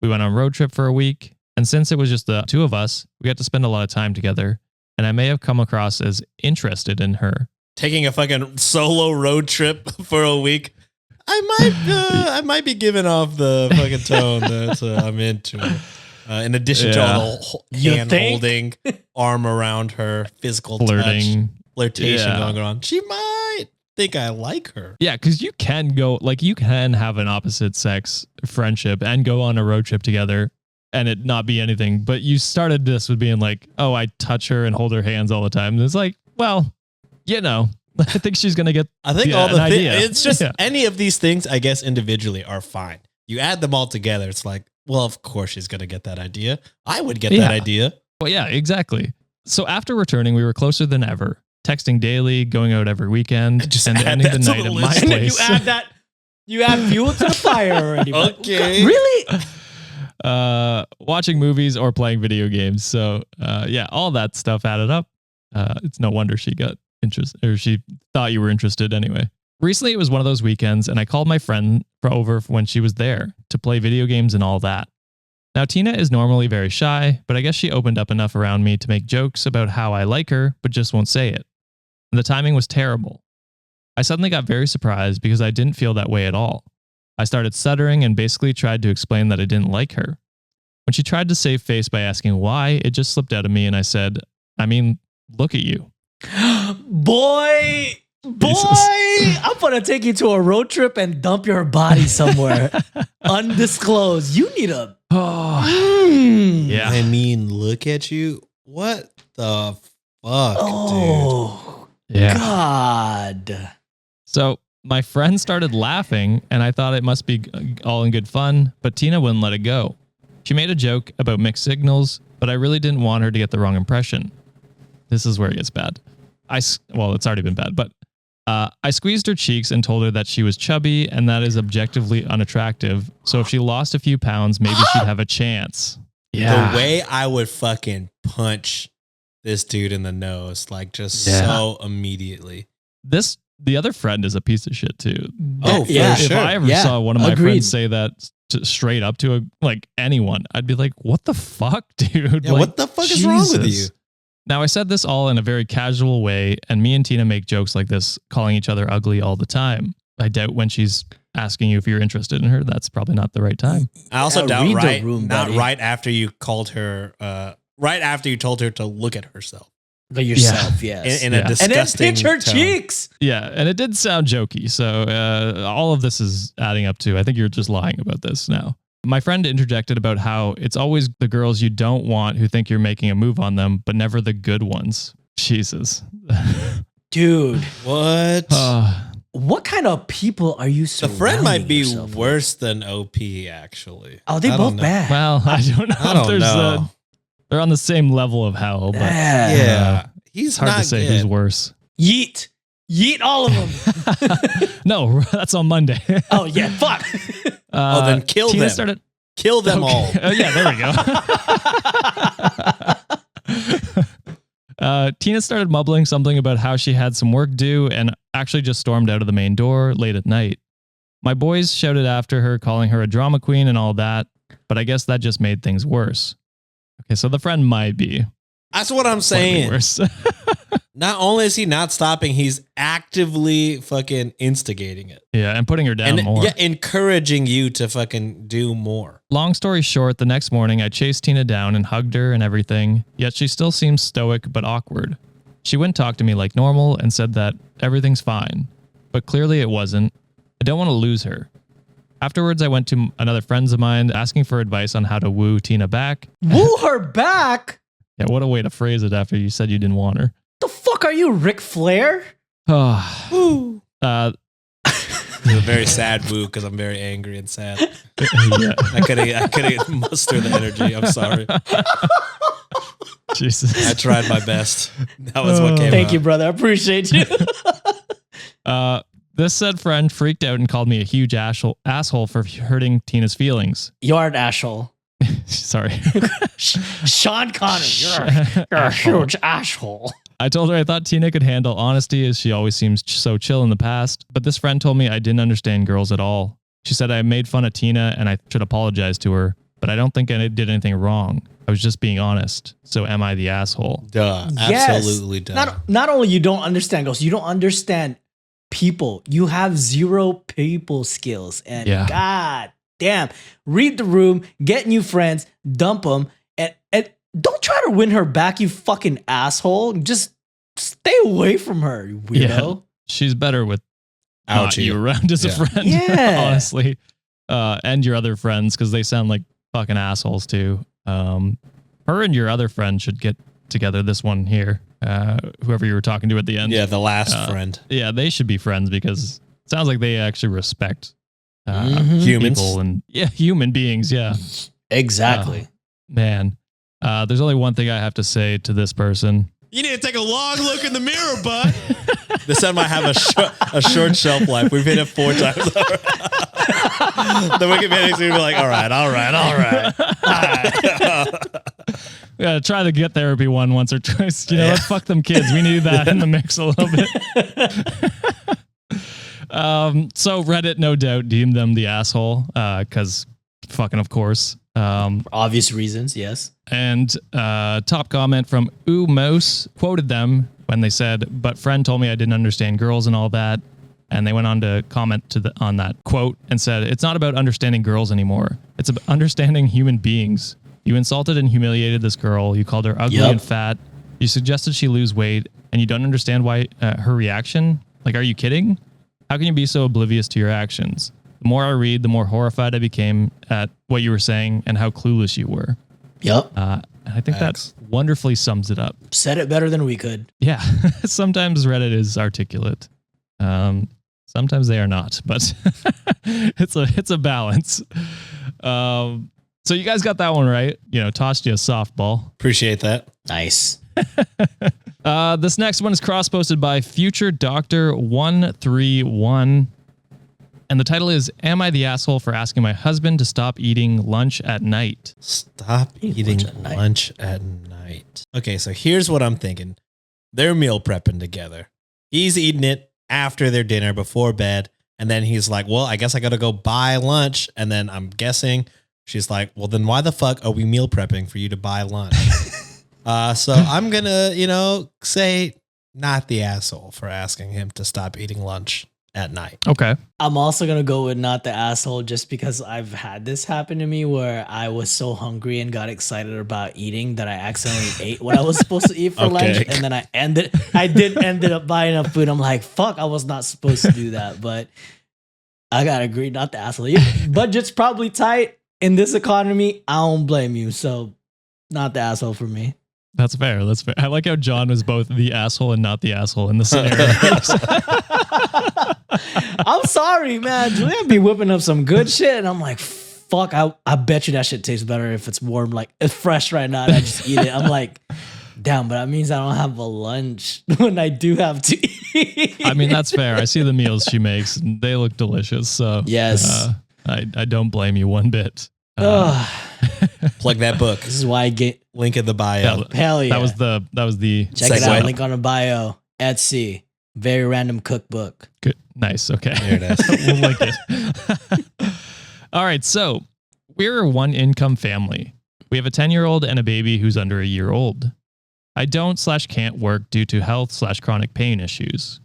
we went on a road trip for a week, and since it was just the two of us, we got to spend a lot of time together, and I may have come across as interested in her. Taking a fucking solo road trip for a week. I might be giving off the fucking tone that I'm into it. In addition to all the You hand think? holding, arm around her, physical Flirting. touch, flirtation Yeah. going on. She might think I like her. Yeah, because you can go, like, you can have an opposite sex friendship and go on a road trip together and it not be anything. But you started this with being like, oh, I touch her and hold her hands all the time. And it's like, well, you know, I think she's going to get I think Yeah, all the an idea. it's just Yeah. any of these things, I guess, individually are fine. You add them all together, it's like, well, of course she's gonna get that idea. I would get that Yeah. idea. Well, yeah, exactly. So after returning, we were closer than ever, texting daily, going out every weekend, Just and add ending the that to night the at my list. And then place. you add fuel to the fire already. but- Okay. Really? Watching movies or playing video games. So, yeah, all that stuff added up. It's no wonder she got interested, or she thought you were interested anyway. Recently, it was one of those weekends, and I called my friend over when she was there to play video games and all that. Now, Tina is normally very shy, but I guess she opened up enough around me to make jokes about how I like her, but just won't say it. And the timing was terrible. I suddenly got very surprised because I didn't feel that way at all. I started stuttering and basically tried to explain that I didn't like her. When she tried to save face by asking why, it just slipped out of me and I said, I mean, look at you. Boy, Jesus. I'm gonna take you to a road trip and dump your body somewhere undisclosed. You need a Yeah. I mean, look at you. What the fuck, Oh Yeah. God. So my friend started laughing and I thought it must be all in good fun, but Tina wouldn't let it go. She made a joke about mixed signals, but I really didn't want her to get the wrong impression. This is where it gets bad. Well, it's already been bad, but I squeezed her cheeks and told her that she was chubby and that is objectively unattractive. So if she lost a few pounds, maybe she'd have a chance. dude? The way I would fucking punch this dude in the nose, like just Yeah. so immediately. The other friend is a piece of shit too. Oh, for Yeah. If sure. I ever Yeah. saw one of my Agreed. friends say that straight up to anyone, I'd be like, what the fuck, dude? Yeah, Like, what the fuck is wrong with Jesus. you? Now, I said this all in a very casual way, and me and Tina make jokes like this, calling each other ugly all the time. I doubt when she's asking you if you're interested in her, that's probably not the right time. I also Yeah, doubt read the right, room, not buddy. right after you called her, right after you told her to look at herself But yourself, yes. in Yeah. a and then disgusting pinch her tone. cheeks. Yeah, and it did sound jokey, so all of this is adding up to, I think you're just lying about this now. My friend interjected about how it's always the girls you don't want who think you're making a move on them, but never the good ones. Jesus. Dude, What? what kind of people are you The surrounding friend might be yourself with? worse than OP, actually. Oh, they I both don't know. bad. Well, I don't know I if don't there's know. they're on the same level of hell, but Yeah. He's it's hard not to say good. who's worse. Yeet. Yeet all of them. No, that's on Monday. Oh, yeah. Fuck. Oh, then kill Tina them. Started, Kill them all. Oh, yeah, there we go. Tina started mumbling something about how she had some work due and actually just stormed out of the main door late at night. My boys shouted after her, calling her a drama queen and all that, but I guess that just made things worse. Okay, so the friend might be That's what I'm slightly saying. worse. Not only is he not stopping, he's actively fucking instigating it. Yeah, and putting her down And more. yeah, encouraging you to fucking do more. Long story short, the next morning I chased Tina down and hugged her and everything, yet she still seemed stoic but awkward. She wouldn't talk to me like normal and said that everything's fine, but clearly it wasn't. I don't want to lose her. Afterwards, I went to another friends of mine asking for advice on how to woo Tina back. Woo her back. Yeah, what a way to phrase it after you said you didn't want her. The fuck are you, Ric Flair? Oh, It's a very sad woo because I'm very angry and sad. yeah. I couldn't muster the energy. I'm sorry. Jesus. I tried my best. That was what came Thank out. you, brother. I appreciate you. This said friend freaked out and called me a huge asshole for hurting Tina's feelings. You're an asshole. Sorry. Sean Connery, you're a huge asshole. I told her I thought Tina could handle honesty as she always seems so chill in the past, but this friend told me I didn't understand girls at all. She said I made fun of Tina and I should apologize to her, but I don't think I did anything wrong. I was just being honest. So am I the asshole? Duh. Yes. Absolutely duh. Not only you don't understand girls, you don't understand people. You have zero people skills. And Yeah. God damn, read the room, get new friends, dump them, and don't try to win her back, you fucking asshole. Just stay away from her, you weirdo. Yeah, she's better with not you around as a friend. Yeah. Honestly. And your other friends, because they sound like fucking assholes too. Her and your other friend should get together. This one here, whoever you were talking to at the end. Yeah, the last friend. Yeah, they should be friends because it sounds like they actually respect humans people and human beings. Yeah, exactly. Man, there's only one thing I have to say to this person. You need to take a long look in the mirror, bud. This one might have a short shelf life. We've hit it 4 times already. The Wikimaniacs will be like, all right. Yeah, try the get therapy one once or twice. You know, let's fuck them kids. We need that in the mix a little bit. So Reddit, no doubt, deemed them the asshole because fucking, of course. Obvious reasons, yes. And top comment from Mouse quoted them when they said, "But friend told me I didn't understand girls and all that." And they went on to comment on that quote and said, "It's not about understanding girls anymore. It's about understanding human beings. You insulted and humiliated this girl. You called her ugly and fat. You suggested she lose weight, and you don't understand why her reaction. Like, are you kidding? How can you be so oblivious to your actions? The more I read, the more horrified I became at what you were saying and how clueless you were." Yep. I think that wonderfully sums it up. Said it better than we could. Yeah. Sometimes Reddit is articulate. Sometimes they are not, but it's a balance. So you guys got that one right. You know, tossed you a softball. Appreciate that. Nice. This next one is cross-posted by Future Doctor 131. And the title is, "Am I the asshole for asking my husband to stop eating lunch at night?" Stop eating lunch at night. Okay, so here's what I'm thinking. They're meal prepping together. He's eating it after their dinner before bed. And then he's like, well, I guess I got to go buy lunch. And then I'm guessing she's like, well, then why the fuck are we meal prepping for you to buy lunch? So I'm going to, say not the asshole for asking him to stop eating lunch at night. Okay. I'm also going to go with not the asshole just because I've had this happen to me where I was so hungry and got excited about eating that I accidentally ate what I was supposed to eat for lunch. And then I ended up buying up food. I'm like, fuck, I was not supposed to do that. But I got to agree, not the asshole. Your budget's probably tight in this economy. I don't blame you. So not the asshole for me. That's fair. I like how John was both the asshole and not the asshole in the scenario. I'm sorry, man. Julian be whipping up some good shit, and I'm like, fuck, I bet you that shit tastes better if it's warm, like it's fresh right now, and I just eat it. I'm like, damn, but that means I don't have a lunch when I do have to eat. I mean, that's fair. I see the meals she makes, and they look delicious. So yes, I don't blame you one bit. Plug that book. This is why I get link in the bio. Hell yeah. That was the check it out. Link on the bio. Etsy. Very random cookbook. Good. Nice. Okay. There it is. We'll link it. All right. So we're a one income family. We have a 10-year-old and a baby who's under a year old. I don't/can't work due to health/chronic pain issues.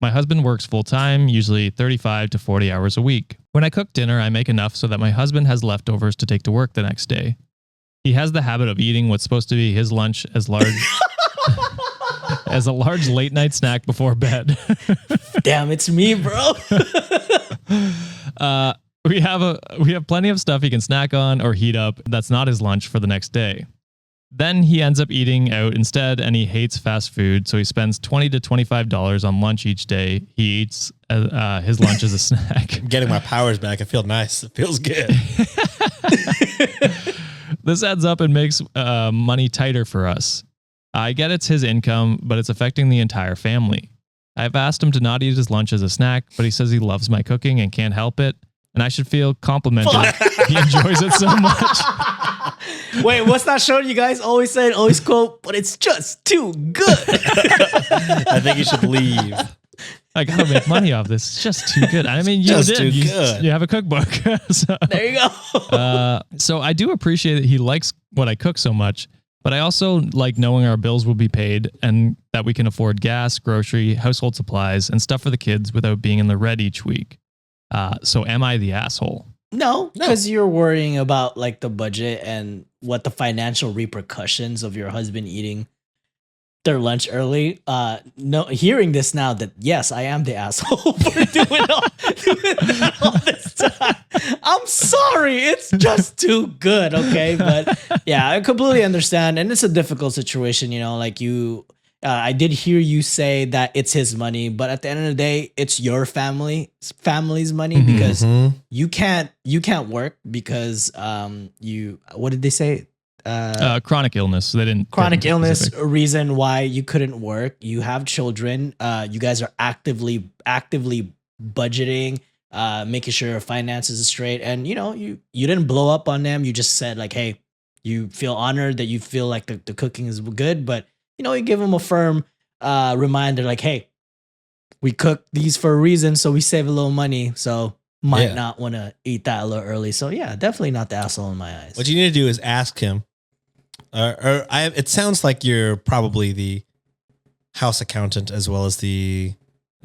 My husband works full time, usually 35 to 40 hours a week. When I cook dinner, I make enough so that my husband has leftovers to take to work the next day. He has the habit of eating what's supposed to be his lunch as as a large late night snack before bed. Damn, it's me, bro. We have plenty of stuff he can snack on or heat up that's not his lunch for the next day. Then he ends up eating out instead, and he hates fast food, so he spends $20 to $25 on lunch each day. He eats his lunch as a snack. I'm getting my powers back. I feel nice. It feels good. This adds up and makes money tighter for us. I get it's his income, but it's affecting the entire family. I've asked him to not eat his lunch as a snack, but he says he loves my cooking and can't help it, and I should feel complimented. He enjoys it so much. Wait, what's that show you guys always say? Always quote, but it's just too good. I think you should leave. I gotta make money off this. It's just too good. I mean, you have a cookbook. So, there you go. So I do appreciate that he likes what I cook so much, but I also like knowing our bills will be paid and that we can afford gas, grocery, household supplies, and stuff for the kids without being in the red each week. So am I the asshole? No, because you're worrying about like the budget and what the financial repercussions of your husband eating their lunch early. No, hearing this now that yes, I am the asshole for doing all this time. I'm sorry, it's just too good. Okay, but yeah, I completely understand, and it's a difficult situation. You know, like you. I did hear you say that it's his money, but at the end of the day, it's your family's money because you can't work because you. What did they say? Chronic illness. They didn't. Chronic illness. Specific. A reason why you couldn't work. You have children. You guys are actively budgeting, making sure your finances are straight, and you know you didn't blow up on them. You just said like, hey, you feel honored that you feel like the cooking is good, but you know you give them a firm reminder like, hey, we cook these for a reason, so we save a little money. So might not want to eat that a little early. So yeah, definitely not the asshole in my eyes. What you need to do is ask him. It sounds like you're probably the house accountant as well as the,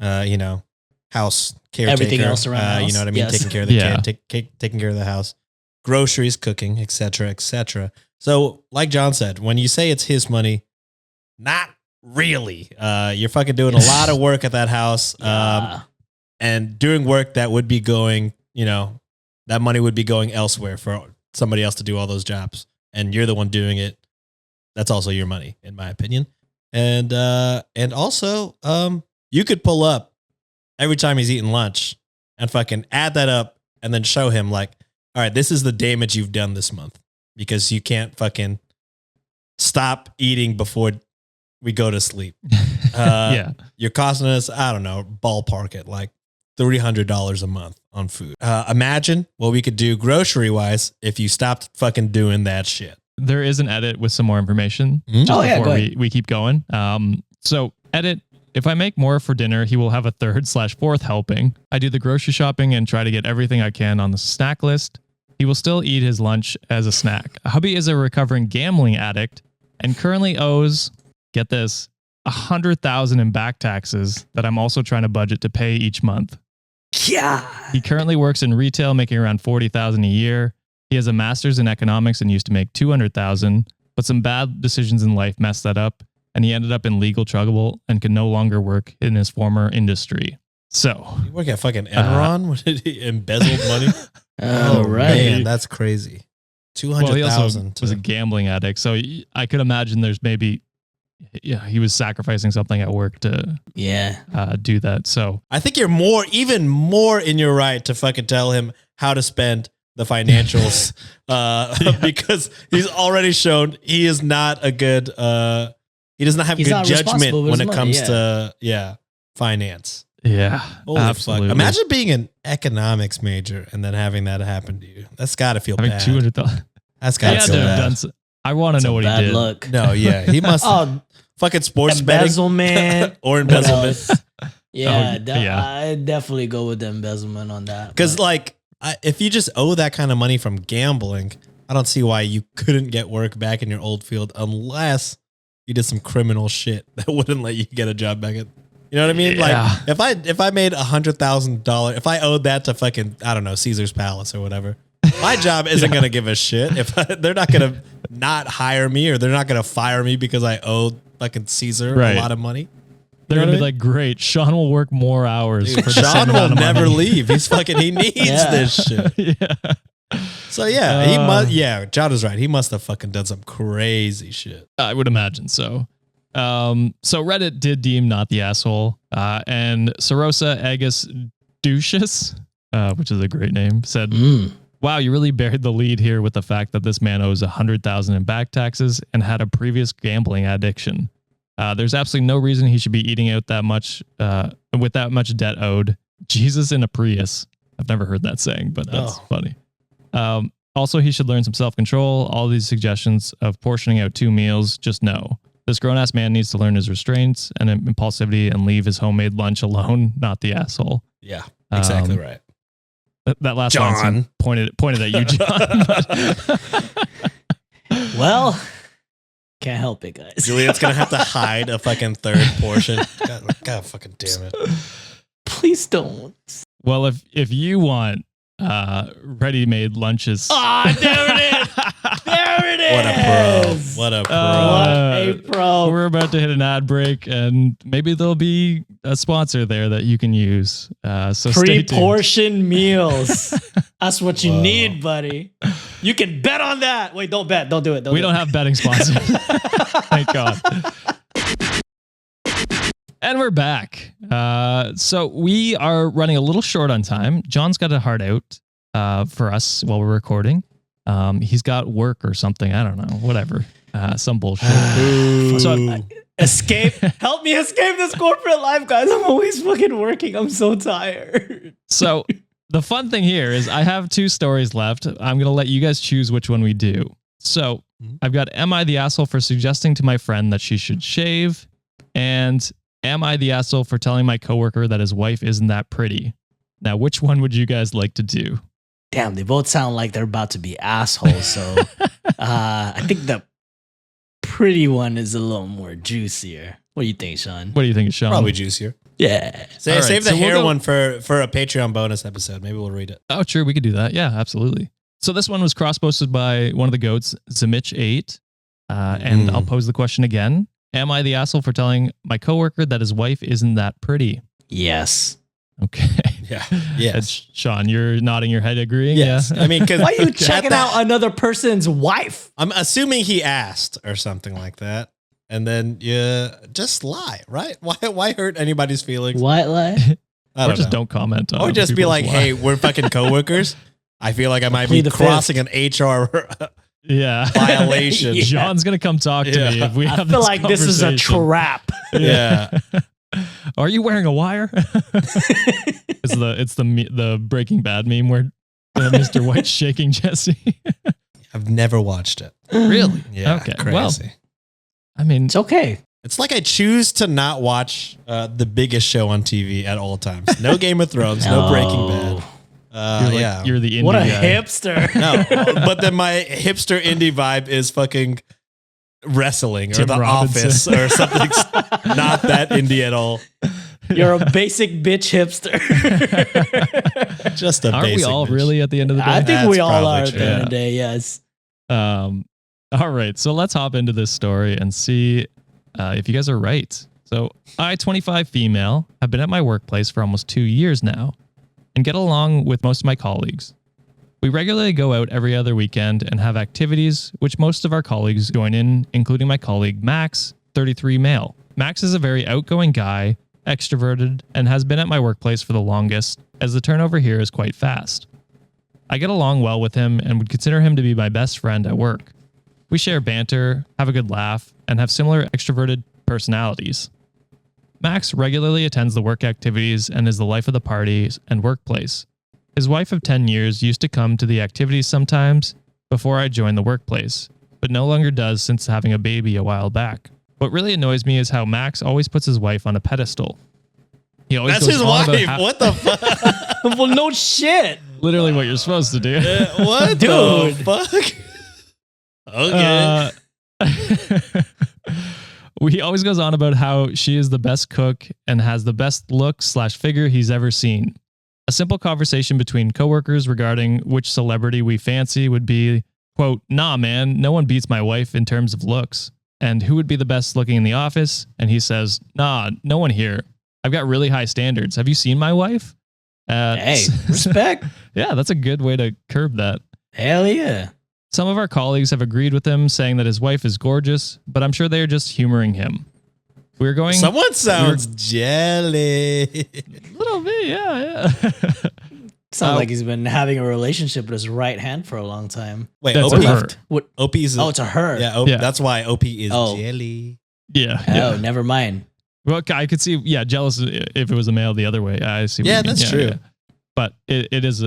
house caretaker. Everything else around the house. You know what I mean? Yes. Taking care of the kid, taking care of the house, groceries, cooking, etc., etc. So, like John said, when you say it's his money, not really. You're fucking doing a lot of work at that house, and doing work that would be going, that money would be going elsewhere for somebody else to do all those jobs, and you're the one doing it. That's also your money, in my opinion. And also, you could pull up every time he's eating lunch and fucking add that up and then show him like, all right, this is the damage you've done this month because you can't fucking stop eating before we go to sleep. You're costing us, I don't know, ballpark it like $300 a month on food. Imagine what we could do grocery wise if you stopped fucking doing that shit. There is an edit with some more information before we keep going. So edit, if I make more for dinner, he will have a 3rd/4th helping. I do the grocery shopping and try to get everything I can on the snack list. He will still eat his lunch as a snack. Hubby is a recovering gambling addict and currently owes, get this, $100,000 in back taxes that I'm also trying to budget to pay each month. Yeah. He currently works in retail, making around $40,000 a year. He has a master's in economics and used to make $200,000, but some bad decisions in life messed that up, and he ended up in legal trouble and could no longer work in his former industry. So you work at fucking Enron? What did he embezzle money? Oh, right. Man, that's crazy. 200,000. Well, he also was a gambling addict, so I could imagine there's maybe he was sacrificing something at work to do that. So I think you're even more in your right to fucking tell him how to spend the financials because he's already shown he is not a good he does not have good judgment when it comes to finance. Yeah. Holy absolutely. fuck. Imagine being an economics major and then having that happen to you. That's got to feel bad. $200,000. That's got to feel bad. I want to know what he did. Look. No, yeah. He must fucking sports embezzlement or embezzlement. I definitely go with the embezzlement on that. Because if you just owe that kind of money from gambling, I don't see why you couldn't get work back in your old field unless you did some criminal shit that wouldn't let you get a job back at. You know what I mean? Yeah. Like if I made $100,000, if I owed that to fucking, I don't know, Caesar's Palace or whatever, my job isn't going to give a shit. They're not going to not hire me or they're not going to fire me because I owe fucking Caesar a lot of money. They're going to be like, great, Sean will work more hours. Dude, for Sean will never money. leave. He needs this shit. Yeah. So he must, John is right. He must have fucking done some crazy shit. I would imagine so. So Reddit did deem not the asshole, and Sarosa Agus Ducius, which is a great name, said, wow, you really buried the lead here with the fact that this man owes $100,000 in back taxes and had a previous gambling addiction. There's absolutely no reason he should be eating out that much, with that much debt owed. Jesus in a Prius. I've never heard that saying, but that's funny. Also, he should learn some self-control. All these suggestions of portioning out 2 meals, just no. This grown-ass man needs to learn his restraints and impulsivity and leave his homemade lunch alone, not the asshole. Yeah, exactly right. That last John line pointed at you, John. Well, can't help it, guys. Juliet's going to have to hide a fucking 3rd portion. God fucking damn it. Please don't. Well, if you want ready-made lunches. Ah, there it is. There it is. What a pro. What a pro. We're about to hit an ad break, and maybe there'll be a sponsor there that you can use. So stay tuned. Pre-portioned meals. That's what you Whoa. need, buddy. You can bet on that. Wait, don't bet. Don't do it. We don't have betting sponsors. Thank God. And we're back. So we are running a little short on time. John's got a heart out for us while we're recording. He's got work or something. I don't know. Whatever. Some bullshit. So Escape. Help me escape this corporate life, guys. I'm always fucking working. I'm so tired. So the fun thing here is I have 2 stories left. I'm going to let you guys choose which one we do. So I've got, am I the asshole for suggesting to my friend that she should shave? And am I the asshole for telling my coworker that his wife isn't that pretty? Now, which one would you guys like to do? Damn, they both sound like they're about to be assholes. So I think the pretty one is a little more juicier. What do you think, Sean? What do you think, Sean? Probably juicier. Yeah. Save All right, the so we'll hair go- one for a Patreon bonus episode. Maybe we'll read it. Oh, sure. We could do that. Yeah, absolutely. So this one was cross-posted by one of the goats, Zamich8. And I'll pose the question again. Am I the asshole for telling my coworker that his wife isn't that pretty? Yes. Okay. Yeah. And Yes. Sean, you're nodding your head agreeing. Yes. Yeah. I mean, because Why are you checking out another person's wife? I'm assuming he asked or something like that. And then you just lie, right? Why hurt anybody's feelings? What lie? I Or don't just know. don't comment on Or just be people's like, lives. hey, we're fucking coworkers. I feel like I might be Plead the crossing an HR Yeah. violation. Yeah. John's going to come talk to me Yeah. if we I have feel this like this is a conversation. trap. Yeah. Are you wearing a wire? It's the Breaking Bad meme where Mr. White's shaking Jesse. I've never watched it. Really? Yeah. Okay. Crazy. Well, I mean, It's okay. It's like I choose to not watch the biggest show on TV at all times. No Game of Thrones, no Breaking Bad. you're the indie What a guy. hipster. No, but then my hipster indie vibe is fucking wrestling or Tim The Robinson. Office or something. Not that indie at all. You're a basic bitch hipster. Just a Aren't we basic all bitch. really at the end of the day? I think That's we all probably are at true. the end of Yeah. the day, yes. All right, so let's hop into this story and see if you guys are right. So I, 25 female, have been at my workplace for almost 2 years now and get along with most of my colleagues. We regularly go out every other weekend and have activities which most of our colleagues join in, including my colleague Max, 33 male. Max is a very outgoing guy, extroverted, and has been at my workplace for the longest, as the turnover here is quite fast. I get along well with him and would consider him to be my best friend at work. We share banter, have a good laugh, and have similar extroverted personalities. Max regularly attends the work activities and is the life of the party and workplace. His wife of 10 years used to come to the activities sometimes before I joined the workplace, but no longer does since having a baby a while back. What really annoys me is how Max always puts his wife on a pedestal. He always That's goes his on about wife. how- What the fuck? Well, no shit. literally what you're supposed to do. What Dude. the fuck? Okay. He always goes on about how she is the best cook and has the best look/figure he's ever seen. A simple conversation between coworkers regarding which celebrity we fancy would be, quote, nah, man, no one beats my wife in terms of looks. And who would be the best looking in the office? And he says, nah, no one here. I've got really high standards. Have you seen my wife? Hey, respect. Yeah, that's a good way to curb that. Hell yeah. Some of our colleagues have agreed with him, saying that his wife is gorgeous, but I'm sure they are just humoring him. We're going Someone sounds jelly. a little bit, yeah. Sounds like he's been having a relationship with his right hand for a long time. Wait, That's OP? a her. What? OP is Oh, it's a her. yeah, Yeah. That's why OP is Oh. jelly. Yeah. Oh, never mind. Well, I could see, jealous if it was a male the other way. I see. What Yeah, you mean. that's true. But it is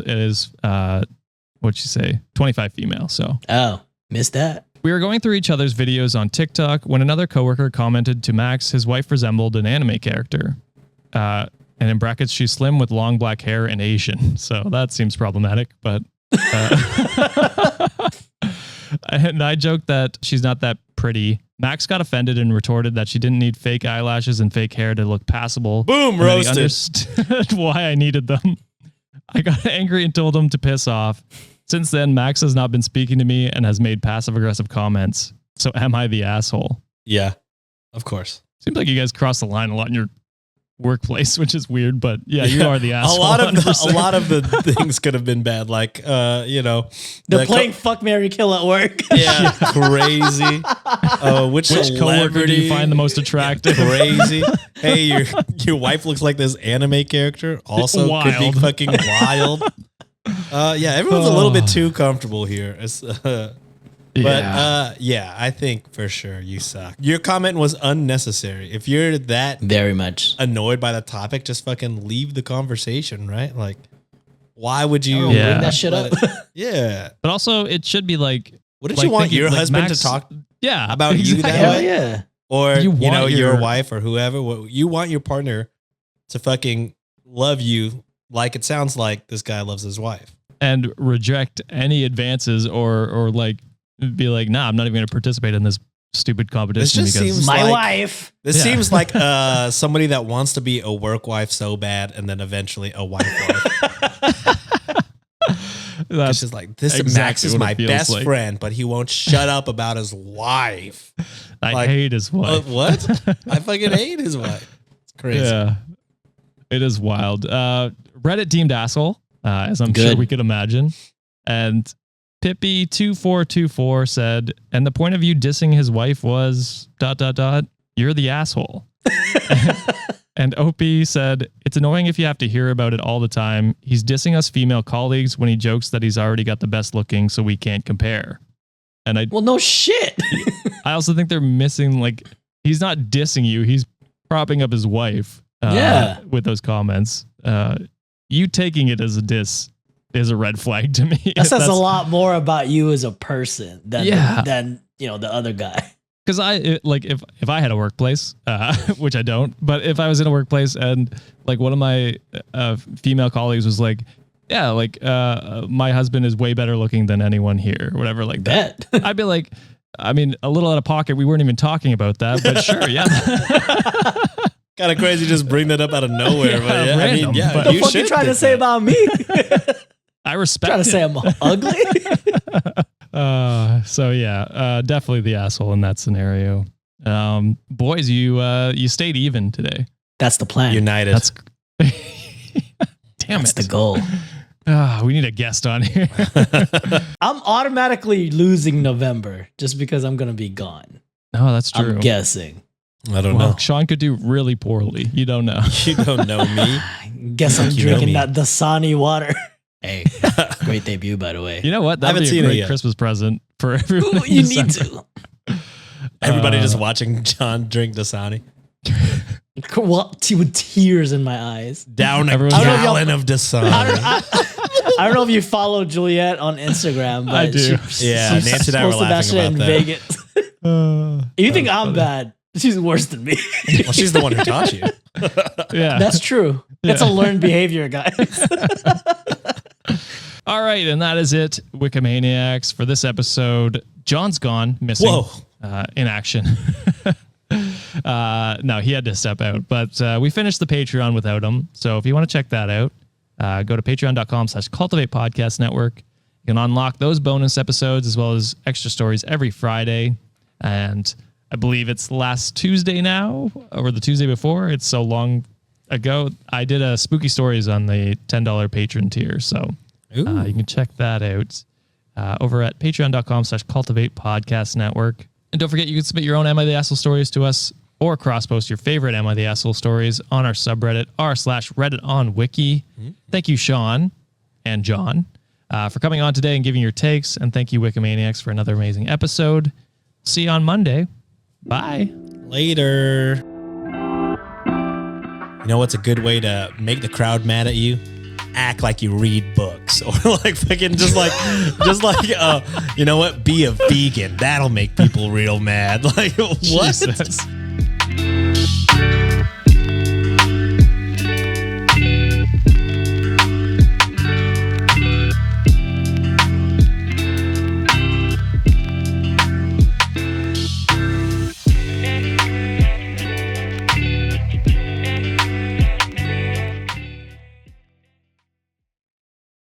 what'd you say? 25 female. So Oh, missed that. we were going through each other's videos on TikTok when another coworker commented to Max his wife resembled an anime character. And in brackets, she's slim with long black hair and Asian. So that seems problematic, but and I joked that she's not that pretty. Max got offended and retorted that she didn't need fake eyelashes and fake hair to look passable. Boom, and that he roasted. understood why I needed them. I got angry and told him to piss off. Since then, Max has not been speaking to me and has made passive-aggressive comments. So am I the asshole? Yeah, of course. Seems like you guys cross the line a lot in your workplace, which is weird, but yeah, you are the asshole. A lot of the things could have been bad, like They're playing fuck, marry, kill at work. Yeah, crazy. Which coworker do you find the most attractive? Crazy. Hey, your wife looks like this anime character. Also, could be fucking wild. Yeah, everyone's a little bit too comfortable here. Yeah, I think for sure you suck. Your comment was unnecessary. If you're that very much annoyed by the topic, just fucking leave the conversation, right? Like, why would you bring that shit up? Yeah. But also, it should be like, wouldn't you want your husband to talk about you that way? Yeah. Or, your wife or whoever. You want your partner to fucking love you like it sounds like this guy loves his wife. And reject any advances or like, be like, nah, I'm not even going to participate in this stupid competition this just because seems my like, wife. This seems like somebody that wants to be a work wife so bad and then eventually a wife. That's just like, this exactly Max is my best friend, but he won't shut up about his wife. I hate his wife. What? I fucking hate his wife. It's crazy. Yeah. It is wild. Reddit deemed asshole, as I'm sure we could imagine. And Pippi2424 said, and the point of you dissing his wife was ... You're the asshole. And Opie said, it's annoying if you have to hear about it all the time. He's dissing us female colleagues when he jokes that he's already got the best looking, so we can't compare. And well, no shit. I also think they're missing, like, he's not dissing you. He's propping up his wife with those comments. You taking it as a diss is a red flag to me. That says a lot more about you as a person than the other guy. Because if I had a workplace, which I don't, but if I was in a workplace and like one of my female colleagues was like, yeah, like my husband is way better looking than anyone here, or whatever, like that, I'd be like, I mean, a little out of pocket. We weren't even talking about that, but sure, yeah. Kind of crazy, just bring that up out of nowhere. But yeah, random, I mean, yeah, what the fuck you trying to say about me? I respect. Trying to say I'm ugly. So yeah, definitely the asshole in that scenario. Boys, you stayed even today. That's the plan. United. That's damn That's it. the goal. We need a guest on here. I'm automatically losing November just because I'm gonna be gone. No, that's true. I'm guessing. I don't know. Sean could do really poorly. You don't know. You don't know me. Guess I'm drinking that Dasani water. Hey, great debut, by the way. You know what? That would be a great Christmas present for everyone. Ooh, you need to. Everybody just watching John drink Dasani. With tears in my eyes. Down a gallon of Dasani. I don't know if you follow Juliet on Instagram, but I do. Nancy and I were laughing about that. Vegas. You think I'm bad? She's worse than me. Well, she's the one who taught you. Yeah, that's true. It's a learned behavior, guys. All right, and that is it, Wikimaniacs, for this episode. John's gone, missing. Whoa. In action. No, he had to step out, but we finished the Patreon without him. So if you want to check that out, go to patreon.com/Cultivate Podcast Network. You can unlock those bonus episodes as well as extra stories every Friday. And I believe it's last Tuesday now, or the Tuesday before. It's so long ago. I did a spooky stories on the $10 patron tier. So you can check that out over at patreon.com/Cultivate Podcast Network. And don't forget, you can submit your own Am I the Asshole stories to us or cross-post your favorite Am I the Asshole stories on our subreddit, r/Reddit on Wiki. Thank you, Sean and John, for coming on today and giving your takes. And thank you, Wikimaniacs, for another amazing episode. See you on Monday. Bye. Later. You know what's a good way to make the crowd mad at you? Act like you read books, or like fucking just like you know what? Be a vegan. That'll make people real mad. Like what? Jesus.